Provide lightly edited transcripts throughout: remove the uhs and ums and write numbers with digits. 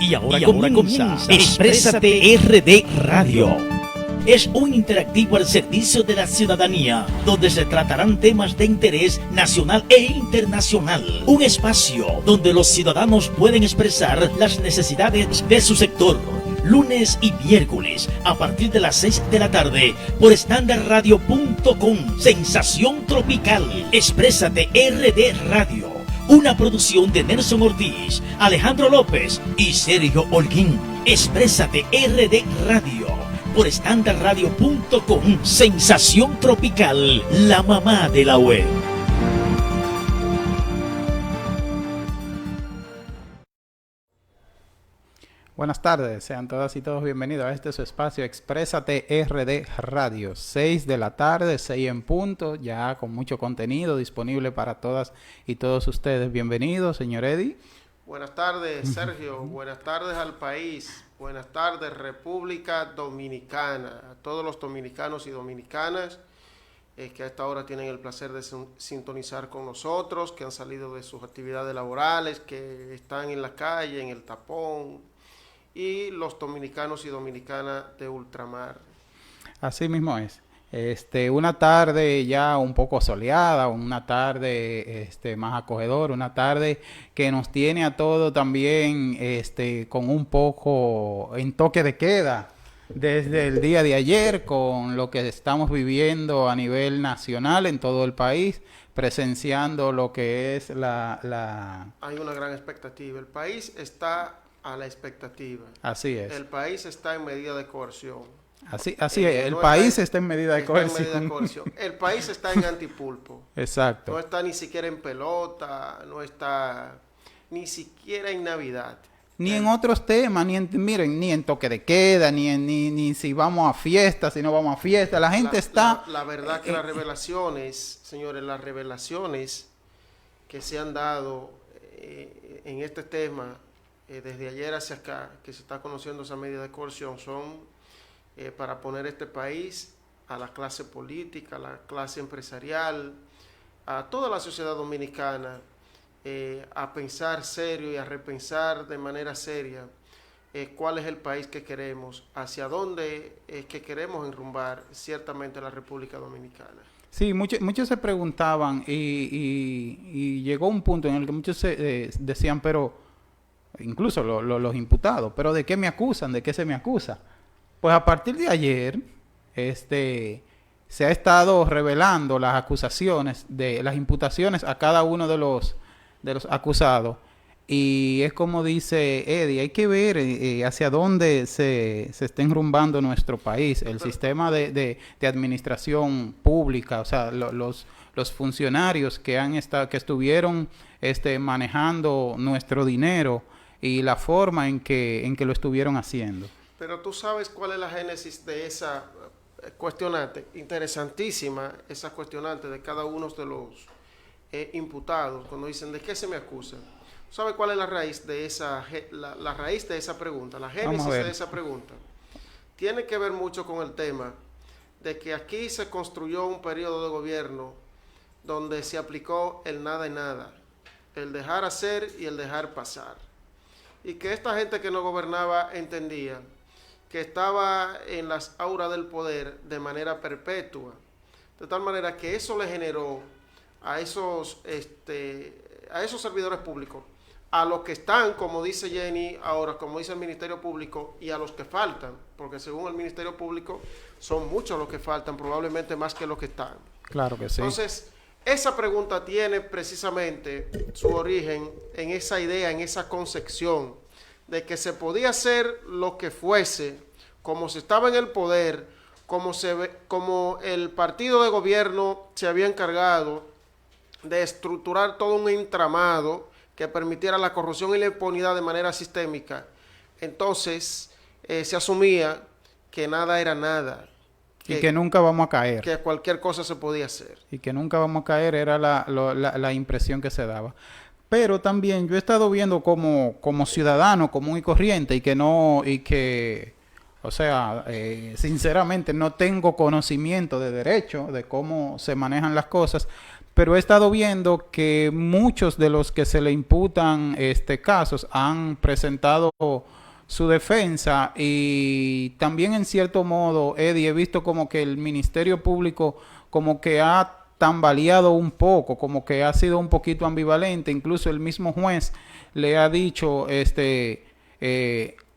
Y ahora comienza Exprésate RD Radio. Es un interactivo al servicio de la ciudadanía, donde se tratarán temas de interés nacional e internacional. Un espacio donde los ciudadanos pueden expresar las necesidades de su sector. Lunes y miércoles, a partir de las 6 de la tarde, por standardradio.com. Sensación Tropical. Exprésate RD Radio. Una producción de Nelson Ortiz, Alejandro López y Sergio Holguín. Exprésate RD Radio. Por standardradio.com. Sensación Tropical, la mamá de la web. Buenas tardes, sean todas y todos bienvenidos a este su espacio Exprésate RD Radio. 6 de la tarde, 6 en punto, ya con mucho contenido disponible para todas y todos ustedes. Bienvenidos, señor Eddie. Buenas tardes, Sergio. Buenas tardes al país. Buenas tardes, República Dominicana. A todos los dominicanos y dominicanas que a esta hora tienen el placer de sintonizar con nosotros, que han salido de sus actividades laborales, que están en la calle, en el tapón, y los dominicanos y dominicanas de ultramar. Así mismo es. Una tarde ya un poco soleada, una tarde más acogedora, una tarde que nos tiene a todos también con un poco en toque de queda desde el día de ayer, con lo que estamos viviendo a nivel nacional en todo el país, presenciando lo que es Hay una gran expectativa. El país está a la expectativa. Así es. El país está en medida de coerción. Así es. El país está en medida de coerción. El país está en antipulpo. Exacto. No está ni siquiera en pelota, no está ni siquiera en Navidad. Ni en otros temas, ni en toque de queda, ni si vamos a fiesta, si no vamos a fiesta. La gente está... La verdad que las revelaciones, señores, las revelaciones que se han dado en este tema desde ayer hacia acá, que se está conociendo esa medida de coerción, son para poner este país, a la clase política, a la clase empresarial, a toda la sociedad dominicana, a pensar serio y a repensar de manera seria cuál es el país que queremos, hacia dónde es que queremos enrumbar ciertamente la República Dominicana. Sí, muchos se preguntaban y llegó un punto en el que muchos decían, pero incluso los imputados, pero ¿de qué me acusan? ¿De qué se me acusa? Pues a partir de ayer se ha estado revelando las acusaciones, las imputaciones a cada uno de los acusados, y es como dice Eddie, hay que ver hacia dónde se está enrumbando nuestro país, el sistema de administración pública, o sea, los funcionarios que estuvieron manejando nuestro dinero y la forma en que lo estuvieron haciendo. Pero tú sabes cuál es la génesis de esa cuestionante, interesantísima, esa cuestionante de cada uno de los imputados, cuando dicen, ¿de qué se me acusa? ¿Sabes cuál es la raíz de la raíz de esa pregunta, la génesis de esa pregunta? Tiene que ver mucho con el tema de que aquí se construyó un periodo de gobierno donde se aplicó el nada y nada, el dejar hacer y el dejar pasar. Y que esta gente que no gobernaba entendía que estaba en las auras del poder de manera perpetua, de tal manera que eso le generó a esos servidores públicos, a los que están, como dice Jenny ahora, como dice el Ministerio Público, y a los que faltan, porque según el Ministerio Público son muchos los que faltan, probablemente más que los que están. Claro que sí. Entonces, esa pregunta tiene precisamente su origen en esa idea, en esa concepción de que se podía hacer lo que fuese, como se estaba en el poder, como el partido de gobierno se había encargado de estructurar todo un entramado que permitiera la corrupción y la impunidad de manera sistémica. Entonces se asumía que nada era nada. Y que nunca vamos a caer. Que cualquier cosa se podía hacer. Y que nunca vamos a caer era la impresión que se daba. Pero también yo he estado viendo como ciudadano común y corriente sinceramente no tengo conocimiento de derecho, de cómo se manejan las cosas, pero he estado viendo que muchos de los que se le imputan casos han presentado su defensa, y también en cierto modo, Eddie, he visto como que el Ministerio Público como que ha tambaleado un poco, como que ha sido un poquito ambivalente. Incluso el mismo juez le ha dicho,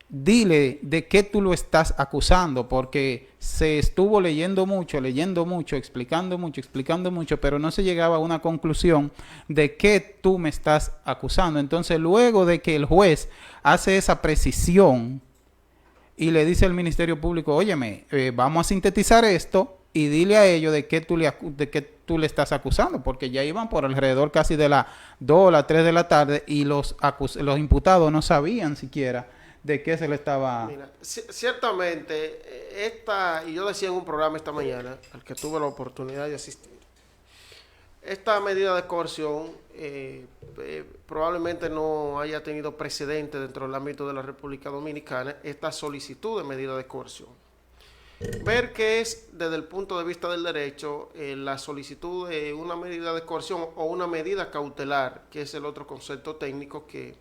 dile de qué tú lo estás acusando, porque se estuvo leyendo mucho, explicando mucho, pero no se llegaba a una conclusión de qué tú me estás acusando. Entonces, luego de que el juez hace esa precisión y le dice al Ministerio Público, óyeme, vamos a sintetizar esto y dile a ellos de qué tú le estás acusando, porque ya iban por alrededor casi de las 2 o las 3 de la tarde y los imputados no sabían siquiera de qué se le estaba... Mira, ciertamente, y yo decía en un programa esta mañana, al que tuve la oportunidad de asistir, esta medida de coerción probablemente no haya tenido precedente dentro del ámbito de la República Dominicana, esta solicitud de medida de coerción. Ver qué es, desde el punto de vista del derecho, la solicitud de una medida de coerción o una medida cautelar, que es el otro concepto técnico que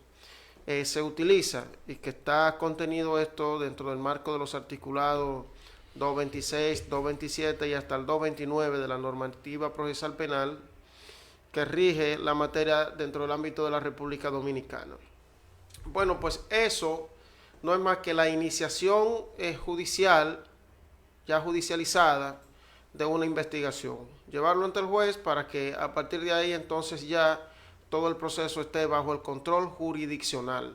se utiliza y que está contenido esto dentro del marco de los articulados 226, 227 y hasta el 229 de la normativa procesal penal que rige la materia dentro del ámbito de la República Dominicana. Bueno, pues eso no es más que la iniciación judicial, ya judicializada, de una investigación. Llevarlo ante el juez para que a partir de ahí entonces ya todo el proceso esté bajo el control jurisdiccional.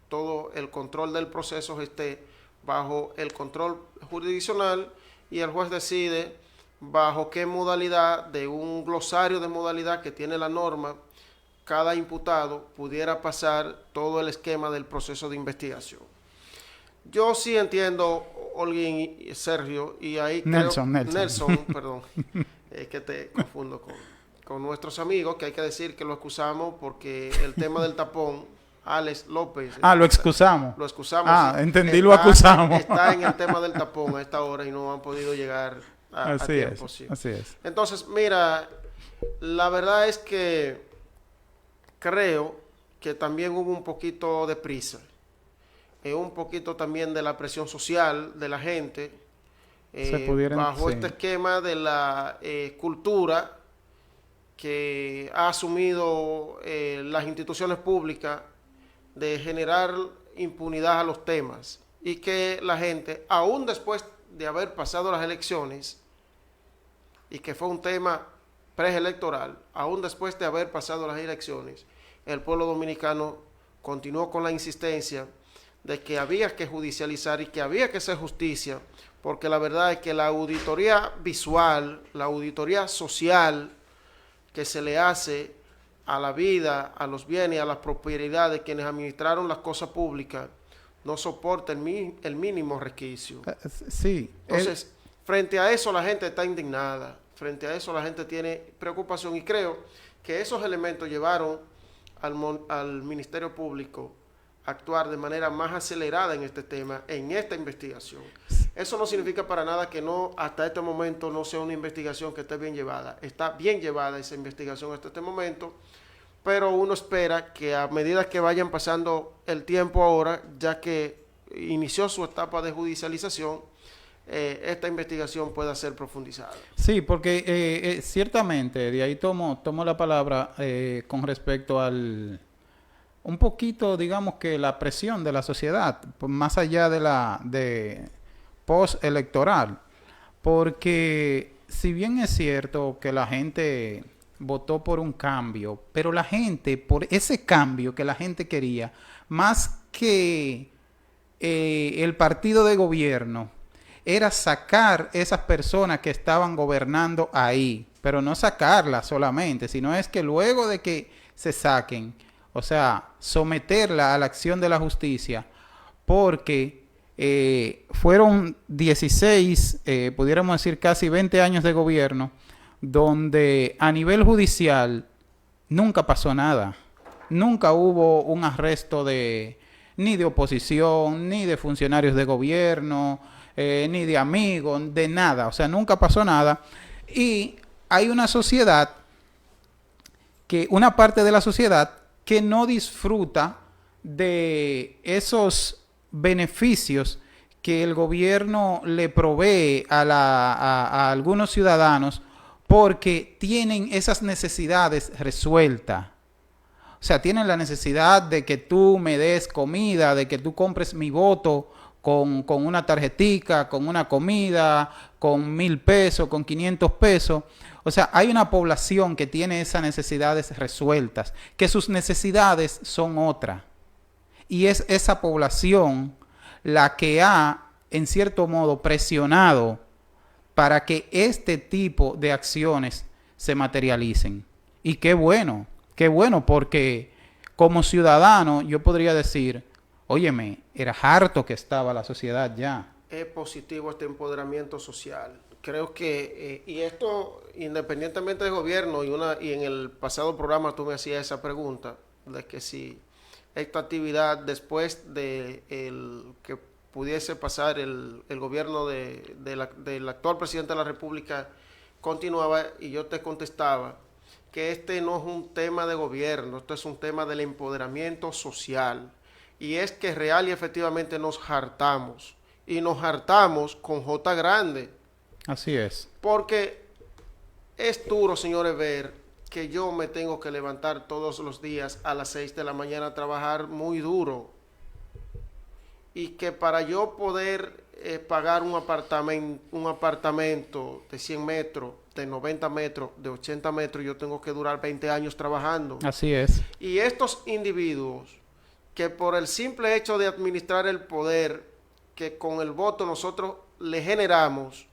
Todo el control del proceso esté bajo el control jurisdiccional y el juez decide bajo qué modalidad de un glosario de modalidad que tiene la norma cada imputado pudiera pasar todo el esquema del proceso de investigación. Yo sí entiendo, Olguín y Sergio, y ahí Nelson, perdón, es que te confundo con nuestros amigos, que hay que decir que lo excusamos porque el tema del tapón, Alex López. Lo excusamos. Lo excusamos. Sí. Entendí, lo acusamos. Está en el tema del tapón a esta hora y no han podido llegar a tiempo. Sí. Así es. Entonces, mira, la verdad es que creo que también hubo un poquito de prisa. Un poquito también de la presión social de la gente, bajo este esquema de la cultura que ha asumido las instituciones públicas de generar impunidad a los temas, y que la gente, aún después de haber pasado las elecciones, y que fue un tema preelectoral, aún después de haber pasado las elecciones, el pueblo dominicano continuó con la insistencia de que había que judicializar y que había que hacer justicia, porque la verdad es que la auditoría visual, la auditoría social que se le hace a la vida, a los bienes, a las propiedades de quienes administraron las cosas públicas, no soporta el mínimo resquicio. Sí. Entonces, frente a eso la gente está indignada, frente a eso la gente tiene preocupación, y creo que esos elementos llevaron al Ministerio Público actuar de manera más acelerada en este tema, en esta investigación. Eso no significa para nada que no, hasta este momento, no sea una investigación que esté bien llevada. Está bien llevada esa investigación hasta este momento, pero uno espera que a medida que vayan pasando el tiempo ahora, ya que inició su etapa de judicialización, esta investigación pueda ser profundizada. Sí, porque ciertamente, de ahí tomo la palabra con respecto al... un poquito, digamos que la presión de la sociedad, más allá de post-electoral, porque si bien es cierto que la gente votó por un cambio, pero la gente, por ese cambio que la gente quería, más que el partido de gobierno, era sacar esas personas que estaban gobernando ahí, pero no sacarlas solamente, sino es que luego de que se saquen, o sea, someterla a la acción de la justicia, porque fueron 16, pudiéramos decir casi 20 años de gobierno, donde a nivel judicial nunca pasó nada. Nunca hubo un arresto ni de oposición, ni de funcionarios de gobierno, ni de amigos, de nada. O sea, nunca pasó nada. Y hay una sociedad, una parte de la sociedad que no disfruta de esos beneficios que el gobierno le provee a algunos ciudadanos porque tienen esas necesidades resueltas. O sea, tienen la necesidad de que tú me des comida, de que tú compres mi voto con una tarjetica, con una comida, con 1,000 pesos, con 500 pesos. O sea, hay una población que tiene esas necesidades resueltas, que sus necesidades son otras. Y es esa población la que ha, en cierto modo, presionado para que este tipo de acciones se materialicen. Y qué bueno, porque como ciudadano yo podría decir, óyeme, era harto que estaba la sociedad ya. Es positivo este empoderamiento social. Creo que, y esto independientemente del gobierno, y en el pasado programa tú me hacías esa pregunta, de que si esta actividad después de que pudiese pasar el gobierno del actual presidente de la República continuaba, y yo te contestaba que este no es un tema de gobierno, esto es un tema del empoderamiento social, y es que real y efectivamente nos hartamos, y nos hartamos con J grande. Así es. Porque es duro, señores, ver que yo me tengo que levantar todos los días a las 6 de la mañana a trabajar muy duro. Y que para yo poder pagar un apartamento de 100 metros, de 90 metros, de 80 metros, yo tengo que durar 20 años trabajando. Así es. Y estos individuos que por el simple hecho de administrar el poder que con el voto nosotros le generamos,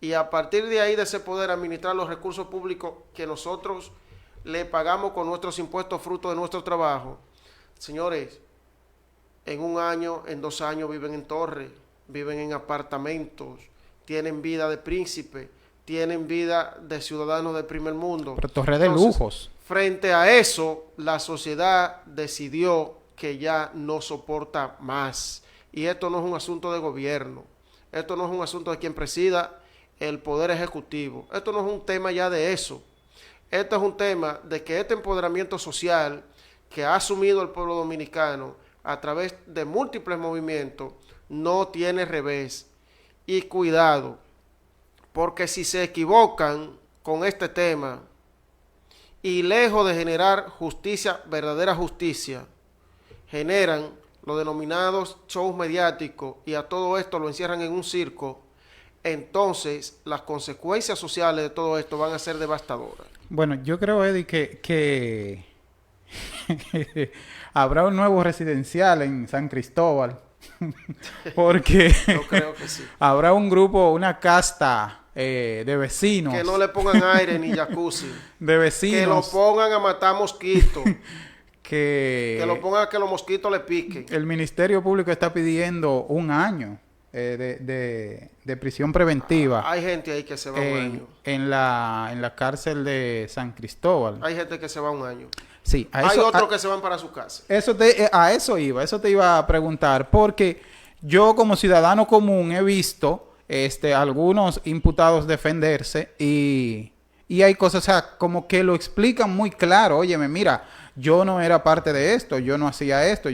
y a partir de ahí, de ese poder, administrar los recursos públicos que nosotros le pagamos con nuestros impuestos fruto de nuestro trabajo, señores, en 1 año, en 2 años viven en torres, viven en apartamentos, tienen vida de príncipe, tienen vida de ciudadanos del primer mundo. Pero torres de lujos. Frente a eso, la sociedad decidió que ya no soporta más. Y esto no es un asunto de gobierno, esto no es un asunto de quien presida el poder ejecutivo, esto no es un tema ya de eso, esto es un tema de que este empoderamiento social que ha asumido el pueblo dominicano a través de múltiples movimientos no tiene revés. Y cuidado, porque si se equivocan con este tema y lejos de generar justicia, verdadera justicia, generan los denominados shows mediáticos y a todo esto lo encierran en un circo, entonces las consecuencias sociales de todo esto van a ser devastadoras. Bueno, yo creo, Eddie, que habrá un nuevo residencial en San Cristóbal, porque yo creo que sí. Habrá un grupo, una casta de vecinos. Que no le pongan aire ni jacuzzi. De vecinos. Que lo pongan a matar mosquitos. Que lo pongan a que los mosquitos le piquen. El Ministerio Público está pidiendo 1 año de prisión preventiva. Hay gente ahí que se va 1 año. En la cárcel de San Cristóbal. Hay gente que se va 1 año. Sí, hay otros que se van para su casa. Eso te iba a preguntar, porque yo como ciudadano común he visto algunos imputados defenderse y hay cosas, o sea, como que lo explican muy claro. Óyeme, mira, yo no era parte de esto, yo no hacía esto,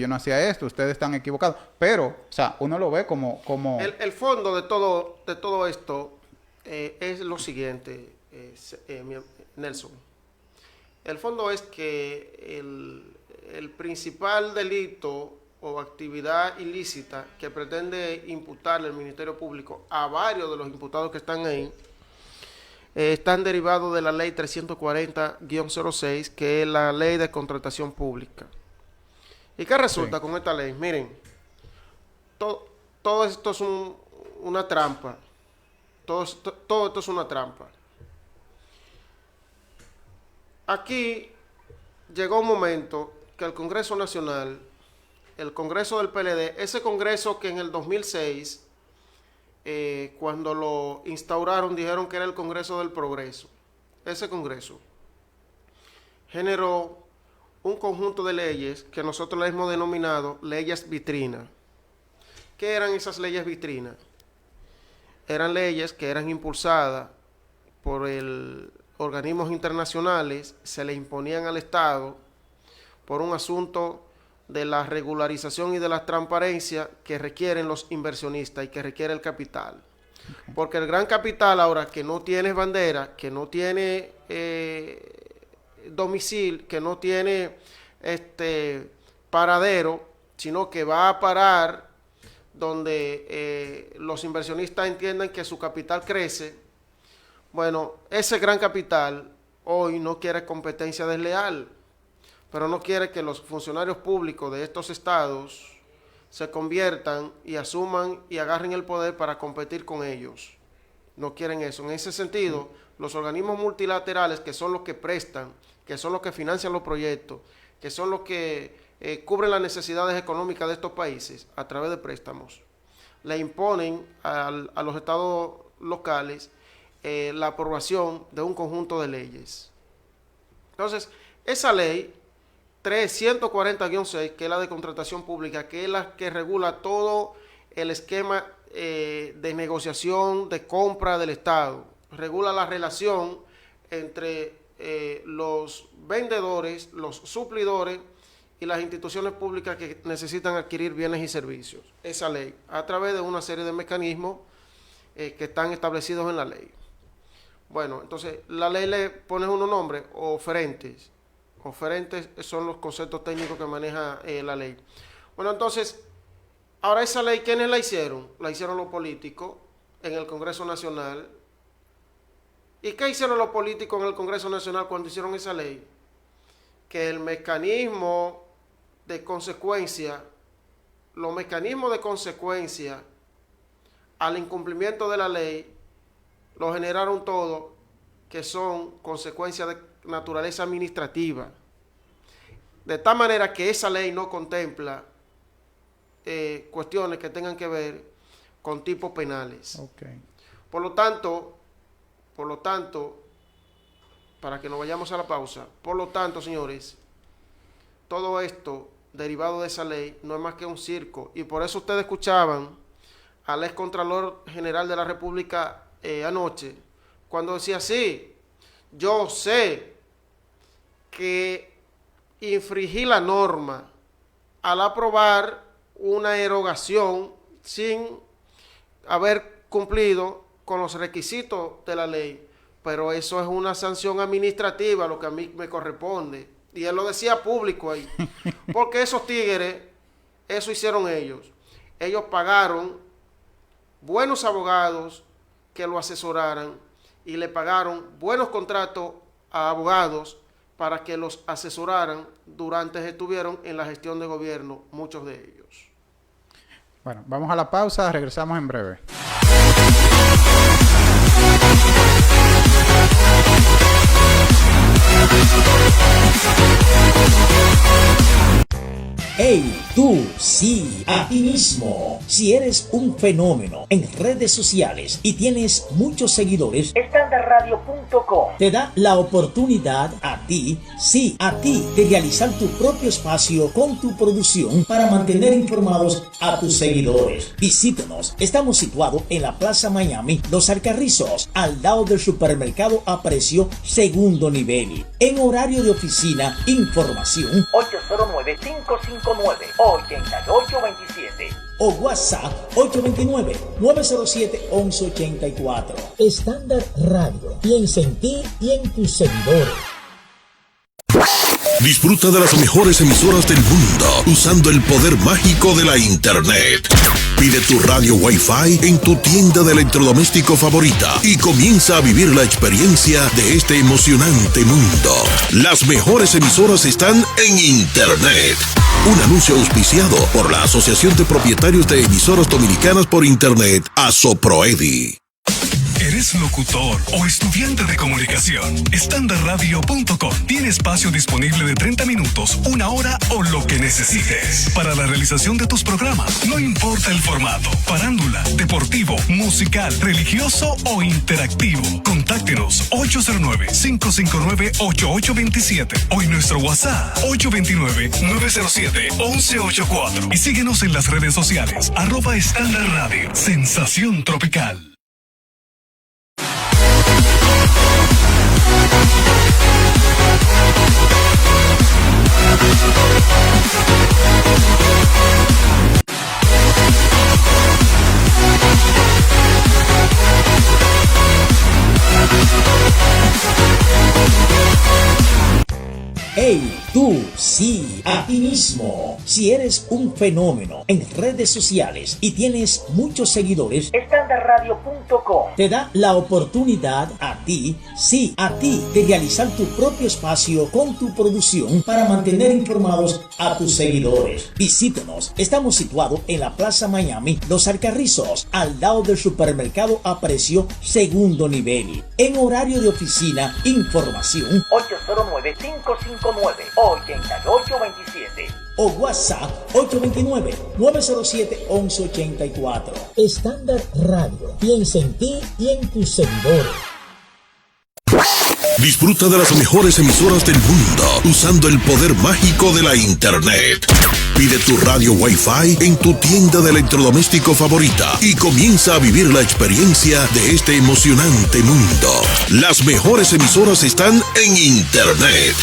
ustedes están equivocados. Pero, o sea, uno lo ve como... El fondo de todo esto es lo siguiente, Nelson. El fondo es que el principal delito o actividad ilícita que pretende imputarle el Ministerio Público a varios de los imputados que están ahí, están derivados de la ley 340-06, que es la ley de contratación pública. ¿Y qué resulta con esta ley? Miren, todo esto es una trampa. Todo esto es una trampa. Aquí llegó un momento que el Congreso Nacional, el Congreso del PLD, ese Congreso que en el 2006, cuando lo instauraron, dijeron que era el Congreso del Progreso. Ese Congreso generó un conjunto de leyes que nosotros le hemos denominado leyes vitrina. ¿Qué eran esas leyes vitrina? Eran leyes que eran impulsadas por organismos internacionales, se le imponían al Estado por un asunto de la regularización y de la transparencia que requieren los inversionistas y que requiere el capital. Porque el gran capital ahora que no tiene bandera, que no tiene domicilio, que no tiene paradero, sino que va a parar donde los inversionistas entiendan que su capital crece. Bueno, ese gran capital hoy no quiere competencia desleal, pero no quiere que los funcionarios públicos de estos estados se conviertan y asuman y agarren el poder para competir con ellos. No quieren eso. En ese sentido, los organismos multilaterales, que son los que prestan, que son los que financian los proyectos, que son los que cubren las necesidades económicas de estos países a través de préstamos, le imponen a los estados locales la aprobación de un conjunto de leyes. Entonces, esa ley 340-6, que es la de contratación pública, que es la que regula todo el esquema de negociación, de compra del Estado, regula la relación entre los vendedores, los suplidores y las instituciones públicas que necesitan adquirir bienes y servicios. Esa ley, a través de una serie de mecanismos que están establecidos en la ley. Bueno, entonces la ley le pone unos nombres, oferentes. Oferentes son los conceptos técnicos que maneja la ley. Bueno, entonces, ahora esa ley, ¿quiénes la hicieron? La hicieron los políticos en el Congreso Nacional. ¿Y qué hicieron los políticos en el Congreso Nacional cuando hicieron esa ley? Que el mecanismo de consecuencia, los mecanismos de consecuencia al incumplimiento de la ley, lo generaron todo, que son consecuencias de naturaleza administrativa. De tal manera que esa ley no contempla cuestiones que tengan que ver con tipos penales. Okay. Por lo tanto, para que nos vayamos a la pausa, por lo tanto, señores, todo esto derivado de esa ley no es más que un circo, y por eso ustedes escuchaban al ex Contralor General de la República anoche, cuando decía, sí, yo sé que infringí la norma al aprobar una erogación sin haber cumplido con los requisitos de la ley, pero eso es una sanción administrativa, lo que a mí me corresponde. Y él lo decía público ahí, porque esos tigres, eso hicieron ellos. Ellos pagaron buenos abogados que lo asesoraran y le pagaron buenos contratos a abogados para que los asesoraran durante que estuvieron en la gestión de gobierno, muchos de ellos. Bueno, vamos a la pausa, regresamos en breve. Hey, tú, sí, a ti mismo. Si eres un fenómeno en redes sociales y tienes muchos seguidores, Standardradio.com te da la oportunidad a ti, sí, a ti, de realizar tu propio espacio con tu producción para mantener informados a tus seguidores. Visítanos. Estamos situados en la Plaza Miami, Los Alcarrizos, al lado del supermercado a precio segundo nivel. En horario de oficina, información 809-559-8827 o WhatsApp 829-907-1184. Estándar Radio. Piensa en ti y en tus seguidores. Disfruta de las mejores emisoras del mundo usando el poder mágico de la Internet. Pide tu radio Wi-Fi en tu tienda de electrodoméstico favorita y comienza a vivir la experiencia de este emocionante mundo. Las mejores emisoras están en Internet. Un anuncio auspiciado por la Asociación de Propietarios de Emisoras Dominicanas por Internet, ASOPROEDI. ¿Eres locutor o estudiante de comunicación? Standardradio.com tiene espacio disponible de 30 minutos, 1 hora o lo que necesites para la realización de tus programas. No importa el formato, farándula, deportivo, musical, religioso o interactivo. Contáctenos 809-559-8827 o en nuestro WhatsApp 829-907-1184 y síguenos en las redes sociales @Standardradio. Sensación tropical. Hey, tú, sí, a ti mismo. Si eres un fenómeno en redes sociales y tienes muchos seguidores, estandarradio.com te da la oportunidad a ti, sí, a ti, de realizar tu propio espacio con tu producción para mantener informados a tus seguidores. Visítanos. Estamos situados en la Plaza Miami, Los Alcarrizos, al lado del supermercado Aprecio, segundo nivel. En horario de oficina, información 809-559-8827 o WhatsApp 829-907-1184. Estándar Radio. Piensa en ti y en tus seguidores. Disfruta de las mejores emisoras del mundo usando el poder mágico de la Internet. Pide tu radio Wi-Fi en tu tienda de electrodoméstico favorita y comienza a vivir la experiencia de este emocionante mundo. Las mejores emisoras están en Internet.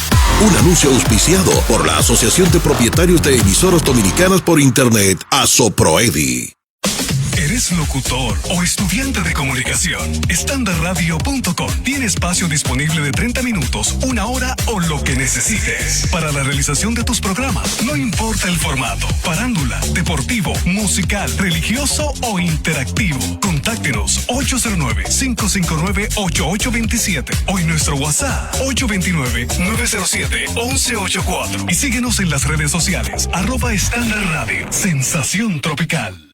Un anuncio auspiciado por la Asociación de Propietarios de Emisoras Dominicanas por Internet, ASOPROEDI. ¿Eres locutor o estudiante de comunicación? Estandarradio.com tiene espacio disponible de 30 minutos, una hora o lo que necesites para la realización de tus programas. No importa el formato, farándula, deportivo, musical, religioso o interactivo. Contáctenos 809-559-8827 o en nuestro WhatsApp 829-907-1184 y síguenos en las redes sociales @Estandarradio. Sensación tropical.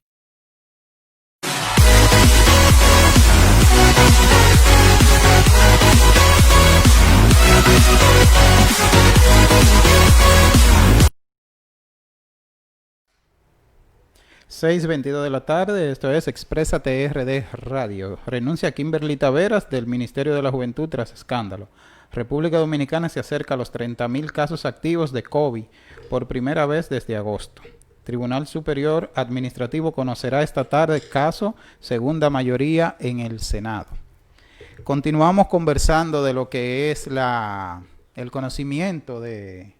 ...6:22 de la tarde, esto es Exprésate RD Radio. Renuncia Kimberly Taveras del Ministerio de la Juventud tras escándalo. República Dominicana se acerca a los 30.000 casos activos de COVID por primera vez desde agosto. Tribunal Superior Administrativo conocerá esta tarde caso segunda mayoría en el Senado. Continuamos conversando de lo que es el conocimiento de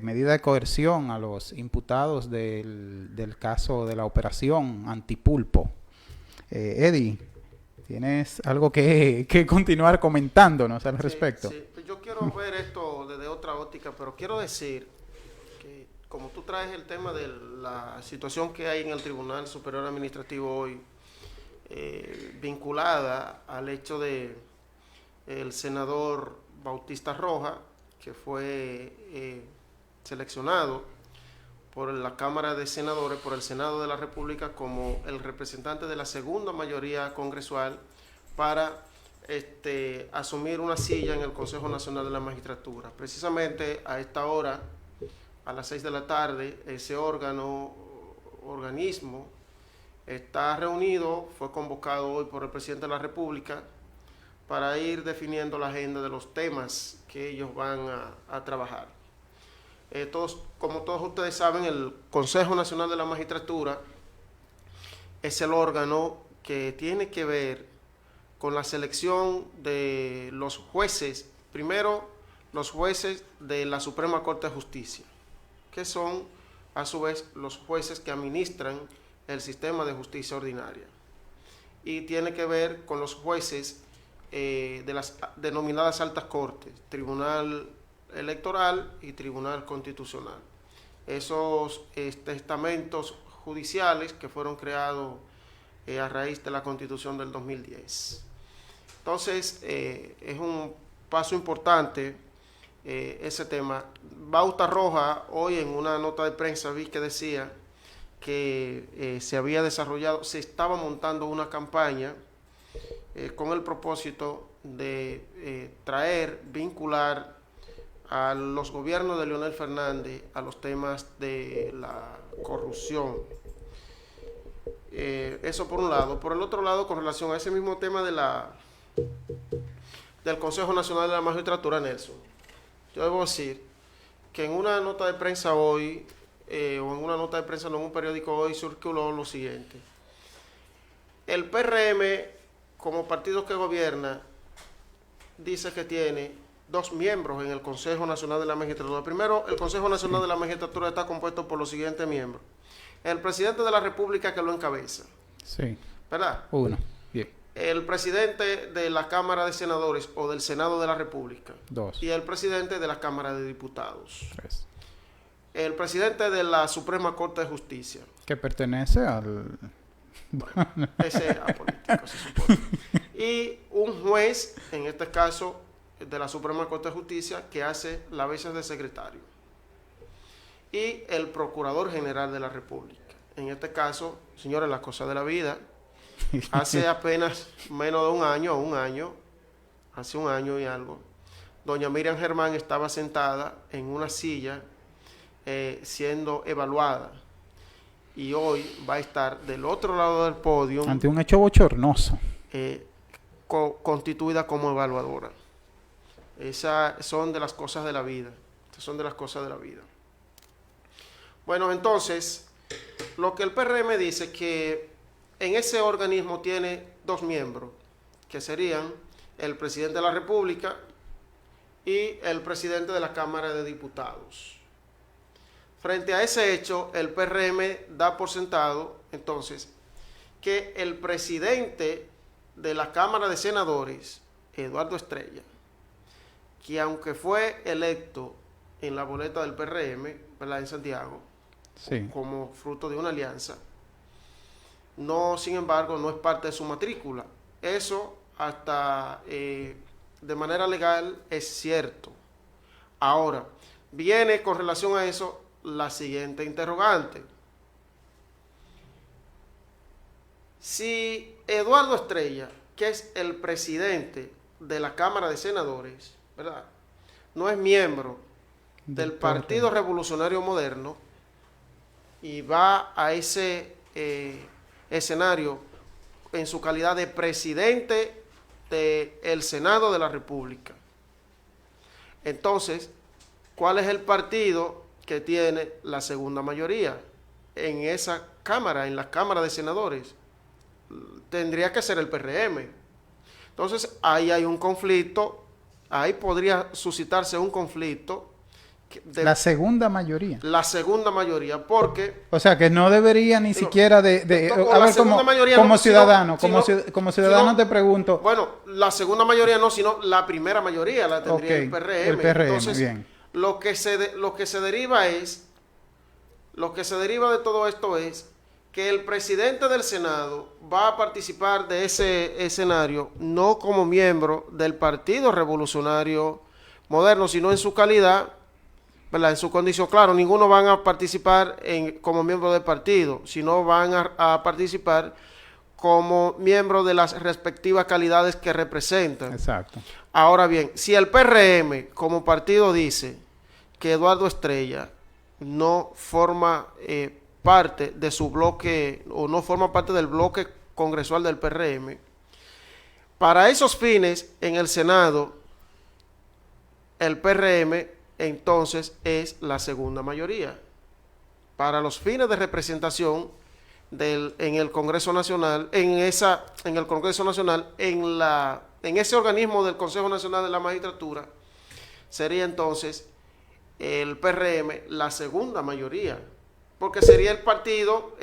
medida de coerción a los imputados del caso de la operación Antipulpo. Eddie, ¿tienes algo que continuar comentándonos al respecto? Sí. Yo quiero ver esto desde otra óptica, pero quiero decir que como tú traes el tema de la situación que hay en el Tribunal Superior Administrativo hoy, vinculada al hecho de el senador Bautista Rojas, que fue seleccionado por la Cámara de Senadores, por el Senado de la República, como el representante de la segunda mayoría congresual para asumir una silla en el Consejo Nacional de la Magistratura. Precisamente a esta hora, a las 6 de la tarde, ese organismo está reunido, fue convocado hoy por el presidente de la República para ir definiendo la agenda de los temas que ellos van a trabajar. Como todos ustedes saben, el Consejo Nacional de la Magistratura es el órgano que tiene que ver con la selección de los jueces, primero los jueces de la Suprema Corte de Justicia, que son a su vez los jueces que administran el sistema de justicia ordinaria, y tiene que ver con los jueces de las denominadas altas cortes, Tribunal Electoral y Tribunal Constitucional. Esos estamentos judiciales que fueron creados a raíz de la Constitución del 2010. Entonces, es un paso importante ese tema. Bauta Roja, hoy en una nota de prensa vi que decía que se estaba montando una campaña con el propósito de vincular a los gobiernos de Leonel Fernández a los temas de la corrupción. Eso por un lado. Por el otro lado, con relación a ese mismo tema del Consejo Nacional de la Magistratura, Nelson, yo debo decir que en una nota de prensa hoy, o en una nota de prensa, no, en un periódico hoy, circuló lo siguiente. El PRM, como partido que gobierna, dice que tiene 2 miembros en el Consejo Nacional de la Magistratura. Primero, el Consejo Nacional de la Magistratura está compuesto por los siguientes miembros. El presidente de la República, que lo encabeza. Sí. ¿Verdad? Uno. Bien. el presidente de la Cámara de Senadores o del Senado de la República. 2. Y el presidente de la Cámara de Diputados. 3. El presidente de la Suprema Corte de Justicia. Que pertenece al... Ese es apolítico, se supone. Y un juez, en este caso, de la Suprema Corte de Justicia, que hace las veces de secretario. Y el Procurador General de la República. En este caso, señores, las cosas de la vida, hace apenas menos de un año, hace un año y algo, doña Miriam Germán estaba sentada en una silla siendo evaluada. Y hoy va a estar del otro lado del podio ante un hecho bochornoso. Constituida como evaluadora. Esas son de las cosas de la vida. Esas son de las cosas de la vida. Bueno, entonces, lo que el PRM dice que en ese organismo tiene 2 miembros, que serían el presidente de la República y el presidente de la Cámara de Diputados. Frente a ese hecho, el PRM da por sentado, entonces, que el presidente de la Cámara de Senadores, Eduardo Estrella, que aunque fue electo en la boleta del PRM, ¿verdad?, en Santiago, Sí. como fruto de una alianza, no, sin embargo, no es parte de su matrícula. Eso hasta de manera legal es cierto. Ahora, viene con relación a eso la siguiente interrogante. Si Eduardo Estrella, que es el presidente de la Cámara de Senadores, ¿verdad?, no es miembro del Partido Revolucionario Moderno y va a ese escenario en su calidad de presidente del Senado de la República, entonces, ¿cuál es el partido que tiene la segunda mayoría en esa Cámara, en la Cámara de Senadores? Tendría que ser el PRM. Entonces, ahí hay un conflicto, ahí podría suscitarse un conflicto. La segunda mayoría. La segunda mayoría, porque... O sea, que no debería ni siquiera a ver, como ciudadano, como ciudadano te pregunto. Bueno, la segunda mayoría no, sino la primera mayoría la tendría el PRM. El PRM, entonces, bien. Lo que se deriva de todo esto es que el presidente del Senado va a participar de ese escenario no como miembro del Partido Revolucionario Moderno, sino en su calidad, ¿verdad?, en su condición. Claro, ninguno van a participar como miembro del partido, sino van a participar como miembro de las respectivas calidades que representan. Exacto. Ahora bien, si el PRM como partido dice que Eduardo Estrella no forma parte de su bloque o no forma parte del bloque congresual del PRM, para esos fines en el Senado el PRM entonces es la segunda mayoría. Para los fines de representación en el Congreso Nacional, en ese organismo del Consejo Nacional de la Magistratura, sería entonces el PRM la segunda mayoría, porque sería el partido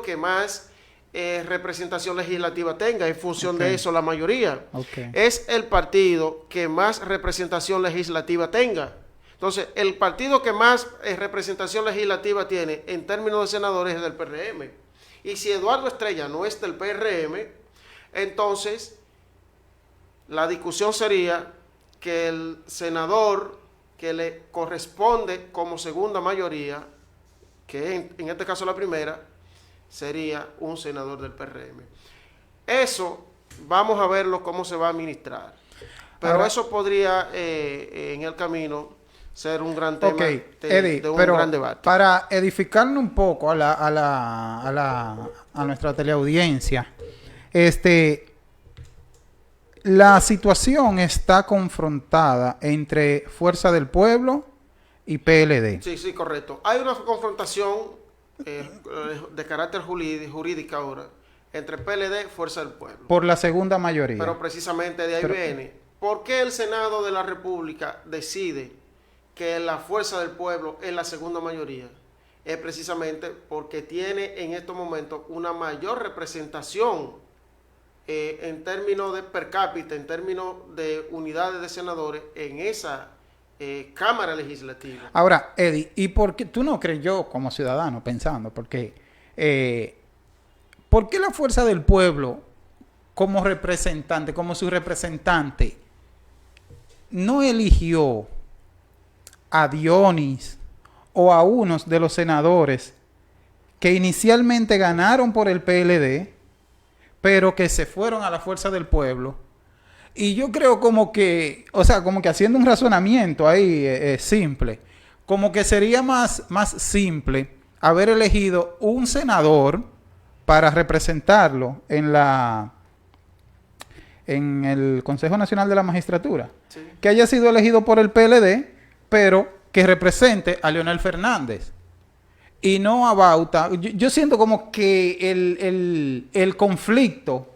que más representación legislativa tenga, en función de eso la mayoría. Es el partido que más representación legislativa tenga. Entonces, el partido que más representación legislativa tiene en términos de senadores es del PRM. Y si Eduardo Estrella no es del PRM, entonces la discusión sería que el senador que le corresponde como segunda mayoría, que en este caso la primera, sería un senador del PRM. Eso vamos a verlo cómo se va a administrar. Pero ahora, eso podría en el camino ser un gran tema Eddie, de un pero gran debate. Para edificarnos un poco a nuestra teleaudiencia, la situación está confrontada entre Fuerza del Pueblo y PLD. Sí, correcto. Hay una confrontación de carácter jurídica ahora entre PLD y Fuerza del Pueblo. Por la segunda mayoría. Pero precisamente de ahí viene. ¿Por qué el Senado de la República decide que la Fuerza del Pueblo es la segunda mayoría? Es precisamente porque tiene en estos momentos una mayor representación en términos de per cápita, en términos de unidades de senadores en esa Cámara Legislativa. Ahora, Eddie, ¿y por qué tú no crees, yo como ciudadano pensando, ¿por qué la Fuerza del Pueblo como representante, como su representante, no eligió a Dionis o a unos de los senadores que inicialmente ganaron por el PLD, pero que se fueron a la Fuerza del Pueblo? Y yo creo como que, o sea, como que haciendo un razonamiento ahí simple, como que sería más simple haber elegido un senador para representarlo en el Consejo Nacional de la Magistratura, Sí. que haya sido elegido por el PLD, pero que represente a Leonel Fernández y no a Bauta. Yo siento como que el conflicto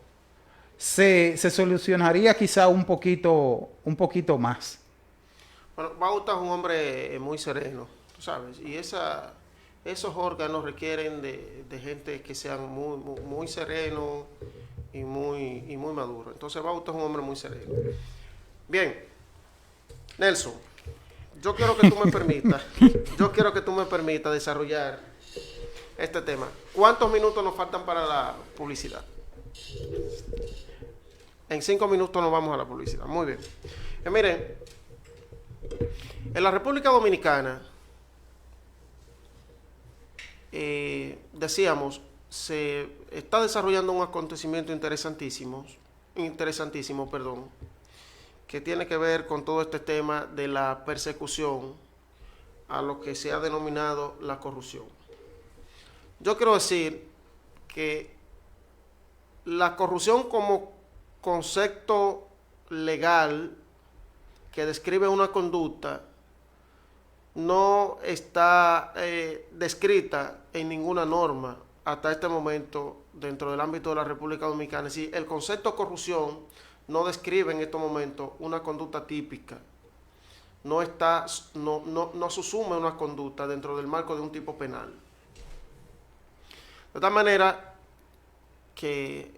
se solucionaría quizá un poquito más. Bueno, Bauta es un hombre muy sereno, tú sabes, y esos órganos requieren de gente que sean muy serenos y muy maduros. Entonces Bauta es un hombre muy sereno. Bien, Nelson, yo quiero que tú me permitas desarrollar este tema. ¿Cuántos minutos nos faltan para la publicidad? En 5 minutos nos vamos a la publicidad. Muy bien. Miren, en la República Dominicana, decíamos, se está desarrollando un acontecimiento interesantísimo, que tiene que ver con todo este tema de la persecución a lo que se ha denominado la corrupción. Yo quiero decir que la corrupción como concepto legal que describe una conducta no está descrita en ninguna norma hasta este momento dentro del ámbito de la República Dominicana. Es decir, el concepto corrupción no describe en estos momentos una conducta típica, no susume una conducta dentro del marco de un tipo penal. De tal manera que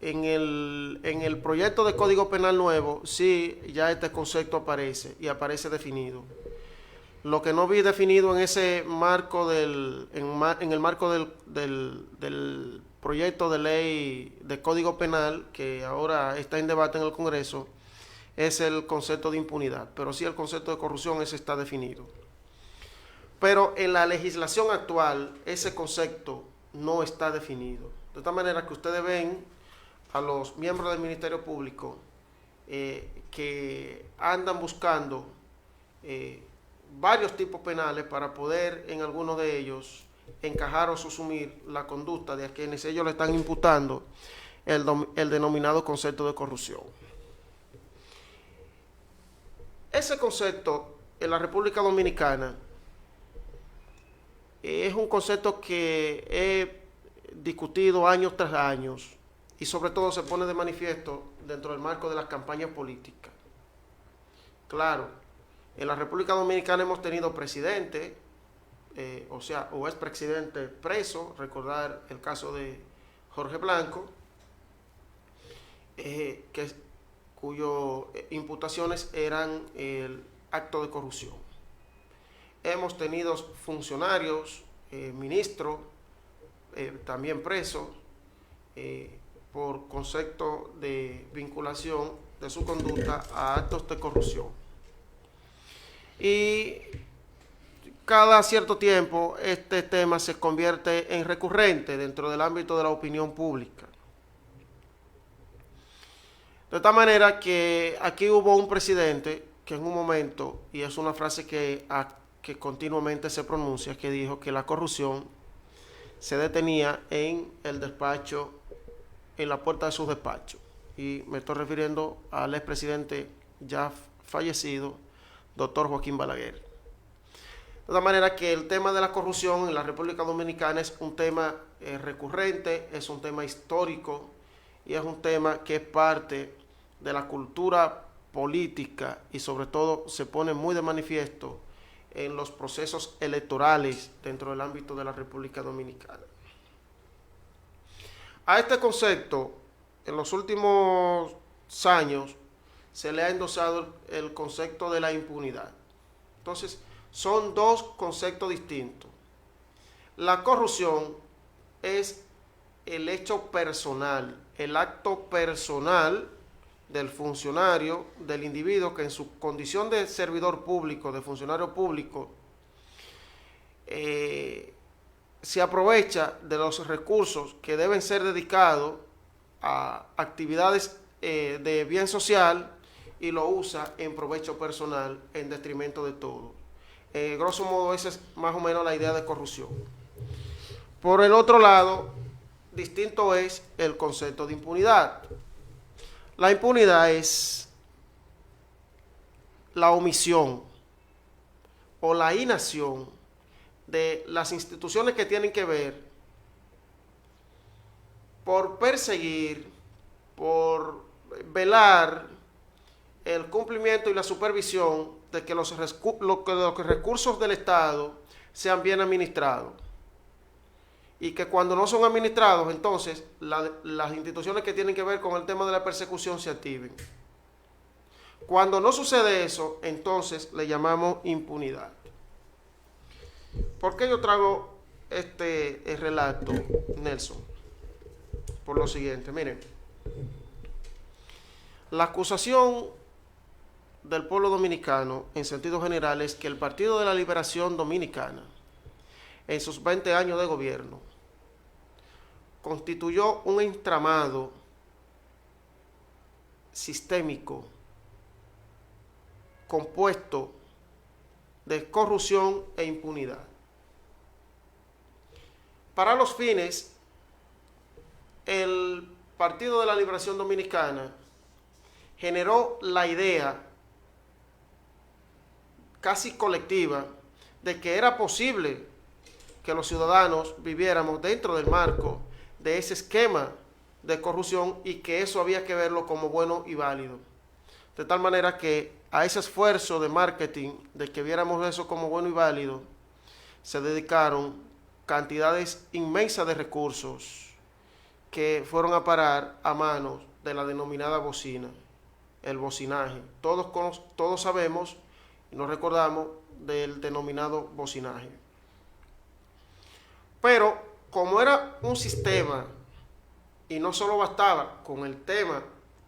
en el proyecto de Código Penal nuevo, sí, ya este concepto aparece y aparece definido. Lo que no vi definido en ese marco en el marco del proyecto de ley de Código Penal, que ahora está en debate en el Congreso, es el concepto de impunidad. Pero sí, el concepto de corrupción ese está definido. Pero en la legislación actual, ese concepto no está definido. De tal manera que ustedes ven a los miembros del Ministerio Público que andan buscando varios tipos penales para poder en algunos de ellos encajar o susumir la conducta de a quienes ellos le están imputando el denominado concepto de corrupción. Ese concepto en la República Dominicana es un concepto que he discutido años tras años y sobre todo se pone de manifiesto dentro del marco de las campañas políticas. Claro, en la República Dominicana hemos tenido presidente, o expresidente preso, recordar el caso de Jorge Blanco, cuyas imputaciones eran el acto de corrupción. Hemos tenido funcionarios, ministros, también presos, por concepto de vinculación de su conducta a actos de corrupción. Y cada cierto tiempo este tema se convierte en recurrente dentro del ámbito de la opinión pública. De tal manera que aquí hubo un presidente que en un momento, y es una frase que continuamente se pronuncia, que dijo que la corrupción se detenía en el despacho, en la puerta de sus despachos. Y me estoy refiriendo al expresidente ya fallecido, doctor Joaquín Balaguer. De tal manera que el tema de la corrupción en la República Dominicana es un tema recurrente, es un tema histórico y es un tema que es parte de la cultura política y sobre todo se pone muy de manifiesto en los procesos electorales dentro del ámbito de la República Dominicana. A este concepto en los últimos años se le ha endosado el concepto de la impunidad. Entonces, son dos conceptos distintos. La corrupción es el hecho personal, el acto personal del funcionario, del individuo que en su condición de servidor público, de funcionario público, se aprovecha de los recursos que deben ser dedicados a actividades de bien social y lo usa en provecho personal en detrimento de todo. Grosso modo, esa es más o menos la idea de corrupción. Por el otro lado, distinto es el concepto de impunidad. La impunidad es la omisión o la inacción de las instituciones que tienen que ver por perseguir, por velar el cumplimiento y la supervisión de que los recursos del Estado sean bien administrados. Y que cuando no son administrados, entonces las instituciones que tienen que ver con el tema de la persecución se activen. Cuando no sucede eso, entonces le llamamos impunidad. ¿Por qué yo traigo el relato, Nelson? Por lo siguiente, miren. La acusación del pueblo dominicano, en sentido general, es que el Partido de la Liberación Dominicana, en sus 20 años de gobierno, constituyó un entramado sistémico compuesto de corrupción e impunidad. Para los fines, el Partido de la Liberación Dominicana generó la idea casi colectiva de que era posible que los ciudadanos viviéramos dentro del marco de ese esquema de corrupción y que eso había que verlo como bueno y válido. De tal manera que a ese esfuerzo de marketing, de que viéramos eso como bueno y válido, se dedicaron cantidades inmensas de recursos que fueron a parar a manos de la denominada bocina, el bocinaje. Todos sabemos y nos recordamos del denominado bocinaje. Pero como era un sistema y no solo bastaba con el tema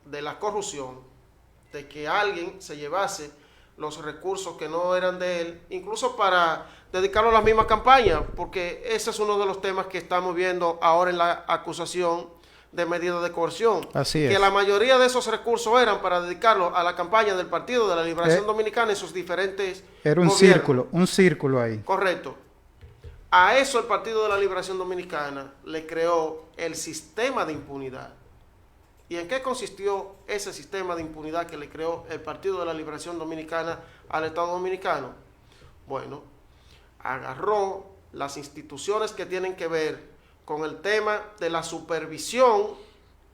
de la corrupción, de que alguien se llevase los recursos que no eran de él, incluso para dedicarlo a las mismas campañas, porque ese es uno de los temas que estamos viendo ahora en la acusación de medidas de coerción. Así es. Que la mayoría de esos recursos eran para dedicarlo a la campaña del Partido de la Liberación Dominicana en sus diferentes Era un círculo ahí. Correcto. A eso el Partido de la Liberación Dominicana le creó el sistema de impunidad. ¿Y en qué consistió ese sistema de impunidad que le creó el Partido de la Liberación Dominicana al Estado Dominicano? Bueno, agarró las instituciones que tienen que ver con el tema de la supervisión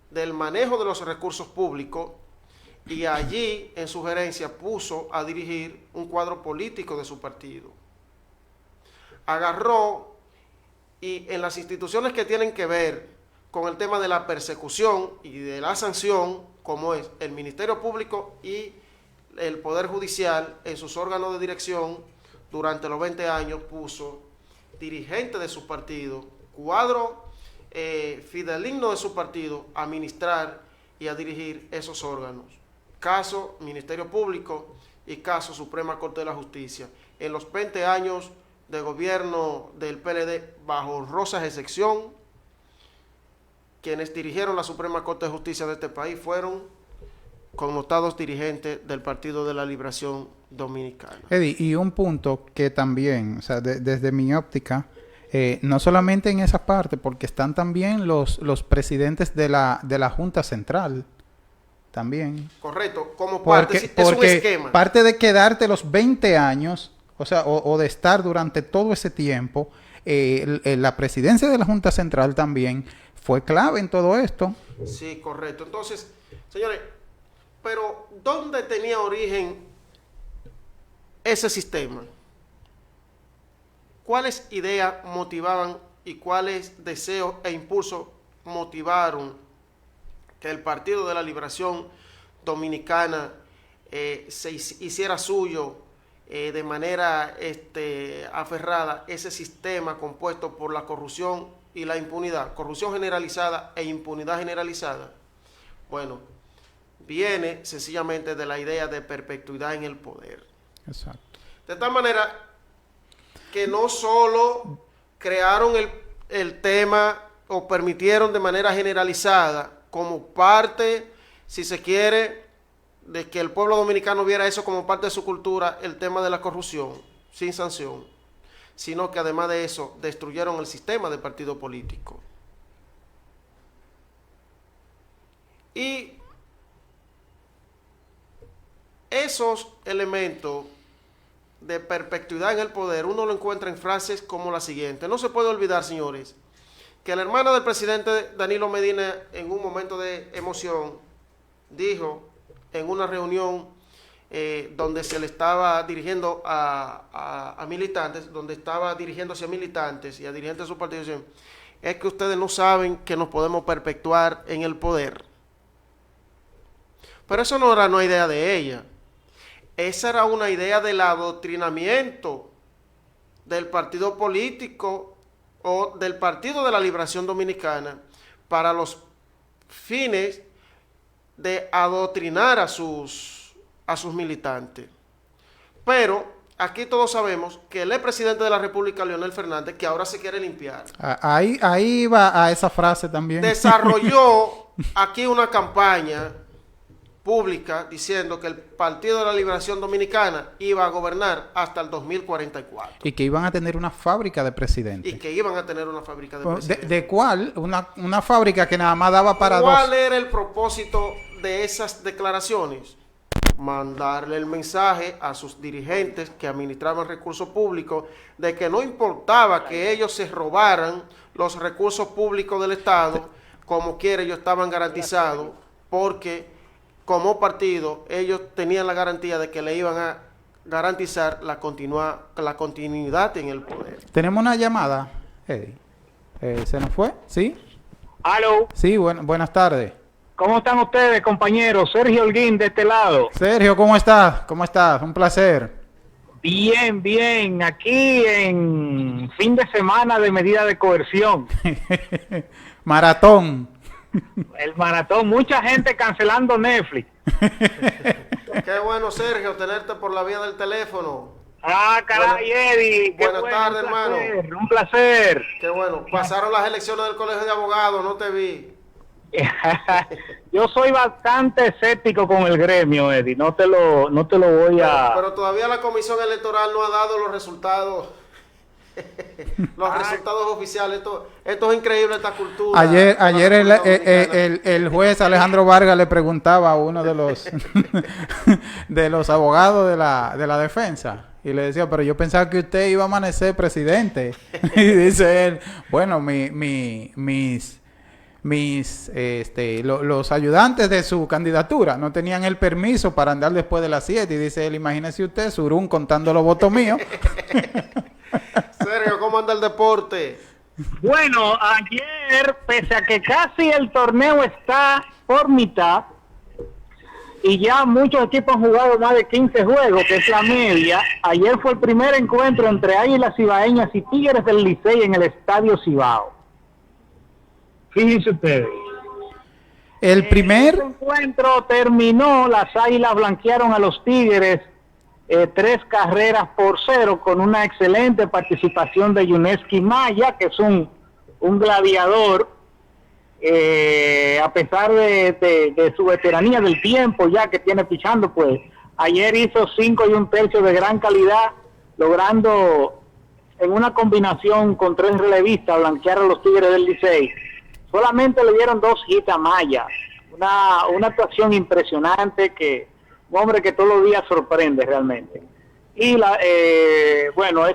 del manejo de los recursos públicos y allí en su gerencia puso a dirigir un cuadro político de su partido. Agarró y en las instituciones que tienen que ver con el tema de la persecución y de la sanción, como es el Ministerio Público y el Poder Judicial, en sus órganos de dirección, durante los 20 años puso dirigentes de su partido, cuadro fideligno de su partido, a administrar y a dirigir esos órganos. Caso Ministerio Público y caso Suprema Corte de la Justicia. En los 20 años de gobierno del PLD, bajo honrosa excepción, quienes dirigieron la Suprema Corte de Justicia de este país fueron connotados dirigentes del Partido de la Liberación Dominicana. Eddie, y un punto que también, o sea, desde mi óptica, no solamente en esa parte, porque están también los presidentes de la Junta Central, también. Correcto, como parte, es un esquema. Parte de quedarte los 20 años, o sea, o de estar durante todo ese tiempo, la presidencia de la Junta Central también fue clave en todo esto. Sí, correcto. Entonces, señores, pero ¿dónde tenía origen ese sistema? ¿Cuáles ideas motivaban y cuáles deseos e impulsos motivaron que el Partido de la Liberación Dominicana se hiciera suyo de manera aferrada ese sistema compuesto por la corrupción y la impunidad, corrupción generalizada e impunidad generalizada. Bueno, viene sencillamente de la idea de perpetuidad en el poder. Exacto. De tal manera que no solo crearon el tema o permitieron de manera generalizada como parte, si se quiere, de que el pueblo dominicano viera eso como parte de su cultura, el tema de la corrupción, sin sanción, sino que además de eso destruyeron el sistema de partido político. Y esos elementos de perpetuidad en el poder uno lo encuentra en frases como la siguiente. No se puede olvidar, señores, que la hermana del presidente Danilo Medina, en un momento de emoción, dijo en una reunión donde se le estaba dirigiendo a militantes, donde estaba dirigiéndose a militantes y a dirigentes de su partido, dicen, es que ustedes no saben que nos podemos perpetuar en el poder. Pero eso no era una idea de ella. Esa era una idea del adoctrinamiento del partido político o del Partido de la Liberación Dominicana para los fines de adoctrinar a sus militantes. Pero aquí todos sabemos que el expresidente de la República, Leonel Fernández, que ahora se quiere limpiar, Ahí va a esa frase también. desarrolló aquí una campaña pública diciendo que el Partido de la Liberación Dominicana iba a gobernar hasta el 2044. Y que iban a tener una fábrica de presidentes. Y que iban a tener una fábrica de presidentes. ¿De cuál? Una fábrica que nada más daba para dos. ¿Cuál era el propósito de esas declaraciones? Mandarle el mensaje a sus dirigentes que administraban recursos públicos de que no importaba que ellos se robaran los recursos públicos del Estado, como quiera ellos estaban garantizados, porque como partido ellos tenían la garantía de que le iban a garantizar la continuidad en el poder. Tenemos una llamada, Eddie. ¿Se nos fue? ¿Sí? Aló. Sí, buenas tardes. ¿Cómo están ustedes, compañeros? Sergio Holguín, de este lado. Sergio, ¿cómo estás? ¿Cómo estás? Un placer. Bien, bien. Aquí en fin de semana de medida de coerción. Maratón. El maratón. Mucha gente cancelando Netflix. Qué bueno, Sergio, tenerte por la vía del teléfono. Ah, caray, Eddie. Buenas tardes, hermano. Un placer. Qué bueno. Pasaron las elecciones del Colegio de Abogados, no te vi. Yo soy bastante escéptico con el gremio, Eddie. No te lo voy a... Pero todavía la Comisión Electoral no ha dado los resultados. Resultados oficiales. Esto es increíble, esta cultura. Ayer el juez Alejandro Vargas le preguntaba a uno de los de los abogados de la defensa y le decía, pero yo pensaba que usted iba a amanecer presidente. Y dice él, bueno, los ayudantes de su candidatura no tenían el permiso para andar después de las 7. Y dice él, imagínese usted, Surún contando los votos míos. Sergio, ¿cómo anda el deporte? Bueno, ayer, pese a que casi el torneo está por mitad y ya muchos equipos han jugado más de 15 juegos, que es la media, ayer fue el primer encuentro entre Águilas Cibaeñas y Tigres del Licey en el Estadio Cibao. Fíjense ustedes. El primer encuentro terminó, las Águilas blanquearon a los Tigres 3-0 con una excelente participación de Yuneski Maya, que es un gladiador, a pesar de su veteranía del tiempo ya que tiene pichando, pues ayer hizo 5 1/3 de gran calidad, logrando en una combinación con 3 relevistas blanquear a los Tigres del Licey. Solamente le dieron 2 hits a Maya, una actuación impresionante, que un hombre que todos los días sorprende realmente. Y bueno,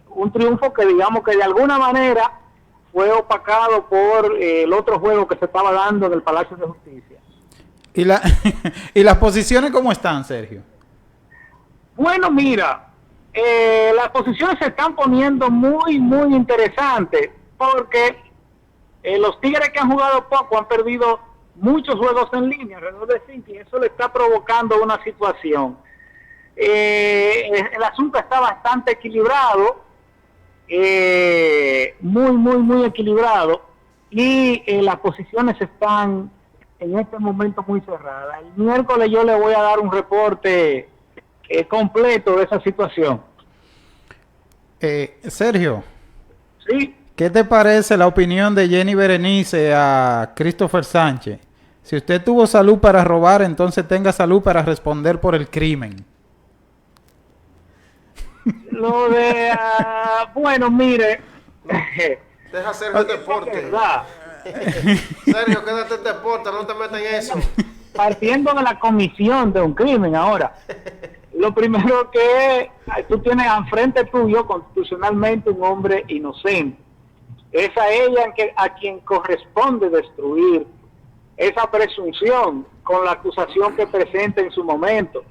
un triunfo que digamos que de alguna manera fue opacado por el otro juego que se estaba dando en el Palacio de Justicia. ¿Y las posiciones cómo están, Sergio? Bueno, mira, las posiciones se están poniendo muy, muy interesantes, porque los Tigres, que han jugado poco, han perdido muchos juegos en línea, alrededor de 5, y eso le está provocando una situación. El asunto está bastante equilibrado, muy equilibrado, y las posiciones están en este momento muy cerradas. El miércoles yo le voy a dar un reporte completo de esa situación. Sergio, ¿Sí? ¿qué te parece la opinión de Jenny Berenice a Christopher Sánchez? Si usted tuvo salud para robar, entonces tenga salud para responder por el crimen. Lo de... bueno, mire... Deja Sergio el deporte. ¿Verdad? Sergio, quédate en deporte, no te metas en eso. Partiendo de la comisión de un crimen ahora, lo primero que es, tú tienes al frente tuyo constitucionalmente un hombre inocente. Es a ella a quien corresponde destruir esa presunción con la acusación que presenta en su momento.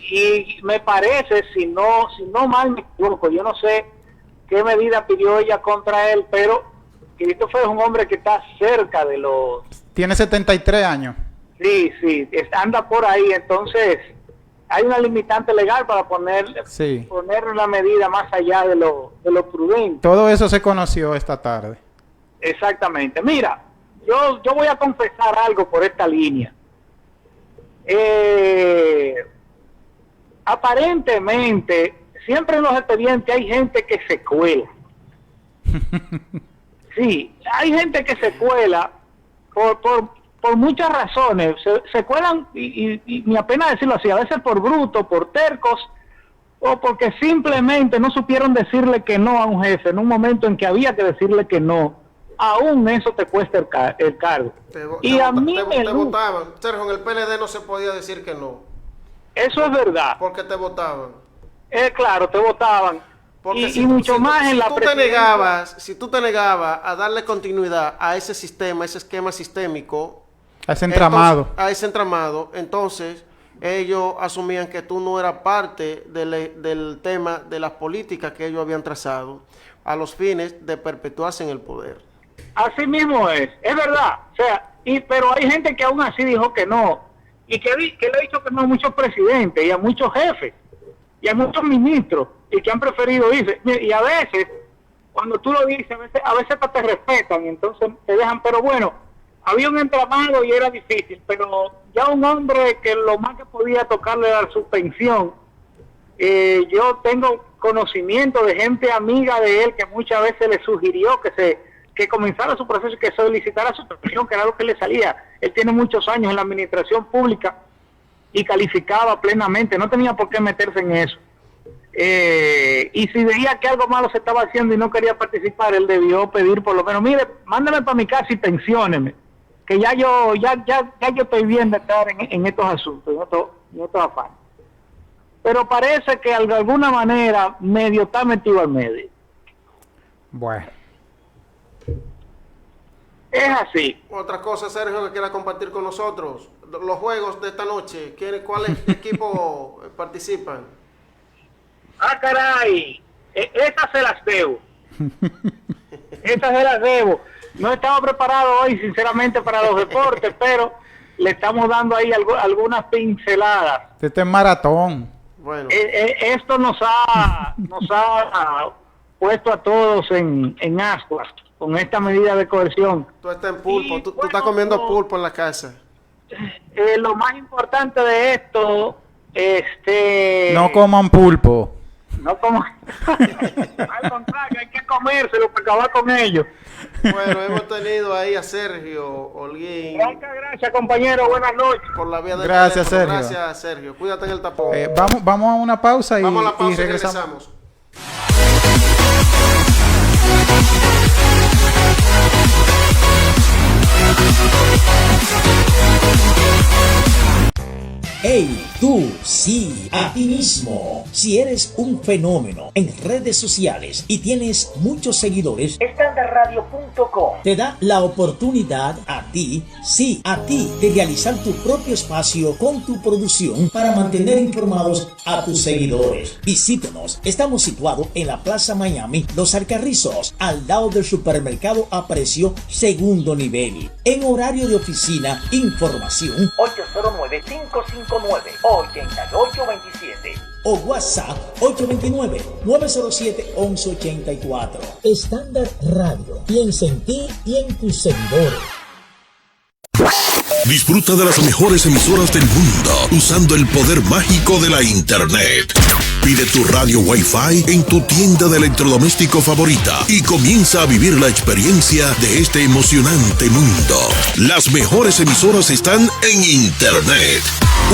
Y me parece, si no mal me equivoco, yo no sé qué medida pidió ella contra él, pero Christopher es un hombre que está cerca de los... Tiene 73 años. Sí, anda por ahí, entonces hay una limitante legal para poner una medida más allá de lo prudente. Todo eso se conoció esta tarde. Exactamente. Mira, yo voy a confesar algo por esta línea. Aparentemente, siempre en los expedientes hay gente que se cuela. Sí, hay gente que se cuela por muchas razones. Se cuelan, y me apena decirlo así, a veces por bruto, por tercos, o porque simplemente no supieron decirle que no a un jefe en un momento en que había que decirle que no. Aún eso te cuesta el cargo. A mí me votaban. Sergio, en el PLD no se podía decir que no. Eso es verdad. Porque te votaban. Claro, te votaban. Y mucho más en la presidencia. Si tú te negabas a darle continuidad a ese sistema, ese esquema sistémico, a ese entramado, entonces ellos asumían que tú no eras parte del tema de las políticas que ellos habían trazado a los fines de perpetuarse en el poder. Así mismo es verdad. O sea, pero hay gente que aún así dijo que no, y que le ha dicho que no a muchos presidentes y a muchos jefes y a muchos ministros, y que han preferido irse. Y a veces, cuando tú lo dices, a veces hasta te respetan y entonces te dejan. Pero bueno, había un entramado y era difícil, pero ya un hombre que lo más que podía tocarle era su pensión. Yo tengo conocimiento de gente amiga de él que muchas veces le sugirió que comenzara su proceso y que solicitara su pensión, que era lo que le salía. Él tiene muchos años en la administración pública y calificaba plenamente, no tenía por qué meterse en eso. Y si veía que algo malo se estaba haciendo y no quería participar, él debió pedir por lo menos, mire, mándame para mi casa y pensióneme, que ya yo estoy bien de estar en estos asuntos, en estos afanes. Pero parece que de alguna manera medio está metido al medio. Bueno. Es así. Otra cosa, Sergio, que quiera compartir con nosotros, los juegos de esta noche, ¿cuáles equipos participan? Ah, caray, esas se las debo. Esas se las debo. No estaba preparado hoy, sinceramente, para los deportes, pero le estamos dando ahí algunas pinceladas. Este es maratón. Bueno. Esto nos ha puesto a todos en ascuas con esta medida de coerción. Tú estás en pulpo, tú estás comiendo pulpo en la casa. Lo más importante de esto, no coman pulpo. No coman. Al contrario, hay que comérselo para acabar con ellos. Bueno, hemos tenido ahí a Sergio Holguín. Muchas gracias, compañero. Buenas noches. Por la vía del Gracias, teléfono. Sergio. Gracias, Sergio. Cuídate en el tapón. Vamos a una pausa Vamos a la pausa y regresamos. Hey, tú, sí, a ti mismo. Si eres un fenómeno en redes sociales y tienes muchos seguidores, standardradio.com te da la oportunidad a ti, sí, a ti, de realizar tu propio espacio con tu producción para mantener informados a tus seguidores. Visítanos. Estamos situados en la Plaza Miami, Los Alcarrizos, al lado del supermercado Aprecio, segundo nivel. En horario de oficina, información 809-559-8827 o WhatsApp 829-907-1184. Estándar Radio. Piensa en ti y en tus seguidores. Disfruta de las mejores emisoras del mundo usando el poder mágico de la Internet. Pide tu radio Wi-Fi en tu tienda de electrodoméstico favorita y comienza a vivir la experiencia de este emocionante mundo. Las mejores emisoras están en Internet.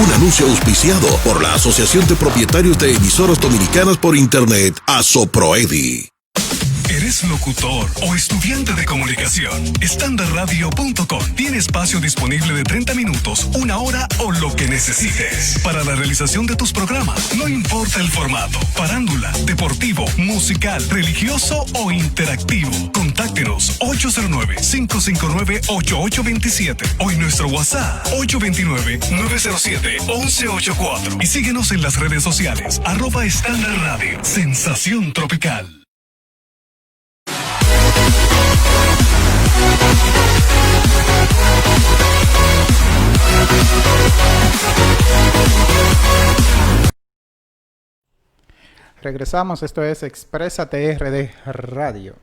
Un anuncio auspiciado por la Asociación de Propietarios de Emisoras Dominicanas por Internet, ASOPROEDI. ¿Eres locutor o estudiante de comunicación? Standardradio.com tiene espacio disponible de 30 minutos, una hora o lo que necesites para la realización de tus programas. No importa el formato, farándula, deportivo, musical, religioso o interactivo. Contáctenos 809-559-8827 o en nuestro WhatsApp 829-907-1184 y síguenos en las redes sociales @Standard Radio. Sensación tropical. Regresamos, esto es Exprésate RD Radio.